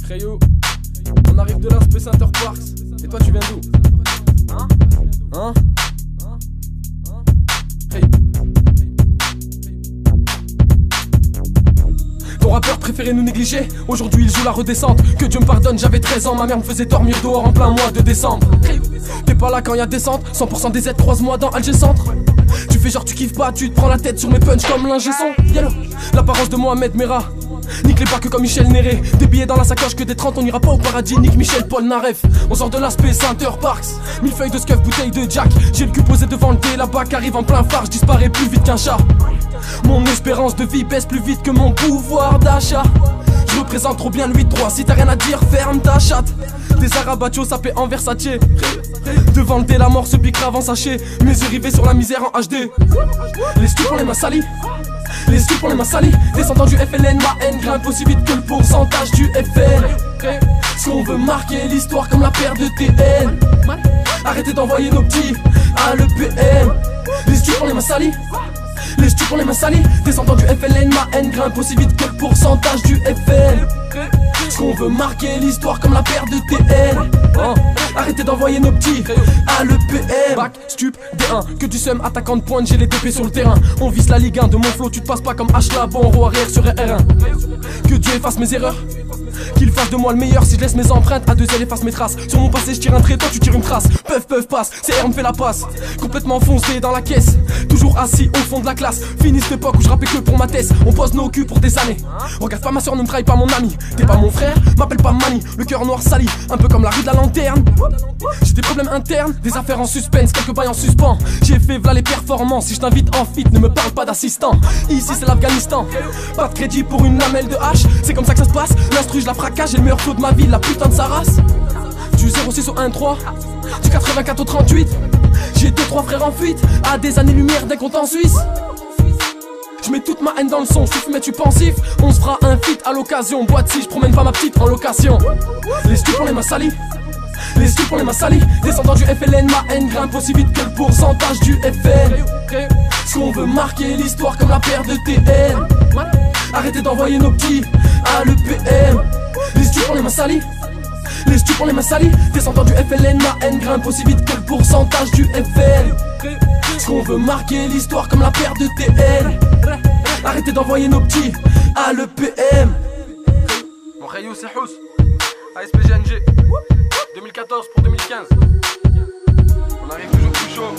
Crayou, on arrive de l'Insp Center Parks. Et toi tu viens d'où? Hein? Ton rappeur préféré nous négliger, aujourd'hui il joue la redescente. Que Dieu me pardonne, j'avais 13 ans, ma mère me faisait dormir dehors en plein mois de décembre. T'es pas là quand y'a descente, 100% des aides, croise-moi dans Alger Centre. Tu fais genre tu kiffes pas, tu te prends la tête sur mes punchs comme l'ingé son. L'apparence de Mohamed Merah, nique les bacs comme Michel Néré. Des billets dans la sacoche que des 30, on ira pas au paradis, nique Michel Polnareff. On sort de l'Insp Center Parks, 1000 feuilles de scuff, bouteille de Jack. J'ai le cul posé devant le thé, la bac arrive en plein phare, je disparais plus vite qu'un chat. Mon espérance de vie baisse plus vite que mon pouvoir d'achat. Je représente trop bien le 8-3, si t'as rien à dire, ferme ta chatte. Des arabachos sapés en Versace, devant le thé, la mort se pique en sachet. Mes yeux rivés sur la misère en HD. Les stups pour les mains salies, les stups pour les mains salies. Descendant du FLN, ma haine grimpe aussi vite que le pourcentage du FN. Si on veut marquer l'histoire comme la paire de TN, arrêtez d'envoyer nos petits à l'EPM. Les stups pour les mains salies, les stups pour les mains salies. Descendant du FLN, ma haine grimpe aussi vite que le pourcentage du FN. Est-ce qu'on veut marquer l'histoire comme la paire de TN? Arrêtez d'envoyer nos petits à l'EPM. Bac, stup, D1, que du seum, attaquant de pointe, j'ai les TP sur le terrain. On vise la Ligue 1, de mon flow tu te passes pas comme H-Lab, bon roue arrière sur R1. Que Dieu efface mes erreurs, qu'il fasse de moi le meilleur. Si je laisse mes empreintes, à deux ailes efface mes traces. Sur mon passé je tire un trait, toi tu tires une trace. Peuf passe, CR me fait la passe. Complètement foncé dans la caisse, toujours assis au fond de la classe. Fini cette époque où je rappais que pour ma thèse. On pose nos culs pour des années. Regarde pas ma soeur, ne me trahis pas mon ami. T'es pas mon frère, m'appelle pas Mani. Le cœur noir sali, un peu comme la rue de la lanterne. J'ai des problèmes internes, des affaires en suspense, quelques bails en suspens. J'ai fait v'là les performances, si je t'invite en fit, ne me parle pas d'assistant. Ici c'est l'Afghanistan, pas de crédit pour une lamelle de hache. C'est comme ça que ça se passe, l'instru je la fracasse. J'ai le meilleur flow de ma vie, la putain de sa race. Du 06 au 1-3, du 84 au 38. J'ai 2-3 frères en fuite, à des années-lumière d'un compte en Suisse. Je mets toute ma haine dans le son, tu fumais, tu pensif. On se fera un feat à l'occasion. Boîte si je promène pas ma petite en location. Les stups pour les mains salies, les stups pour les mains salies. Descendant du FLN, ma haine grimpe aussi vite que le pourcentage du FN. Si on veut marquer l'histoire comme la paire de TN, arrêtez d'envoyer nos petits à l'EPM. Les stups pour les mains salies, les stups pour les mains salies. Descendant du FLN, ma haine grimpe aussi vite que le pourcentage du FN. Est-ce qu'on veut marquer l'histoire comme la paire de TN, arrêtez d'envoyer nos petits à l'EPM. Mon Crayou c'est Hous, ASPGNG 2014 pour 2015. On arrive toujours plus chaud.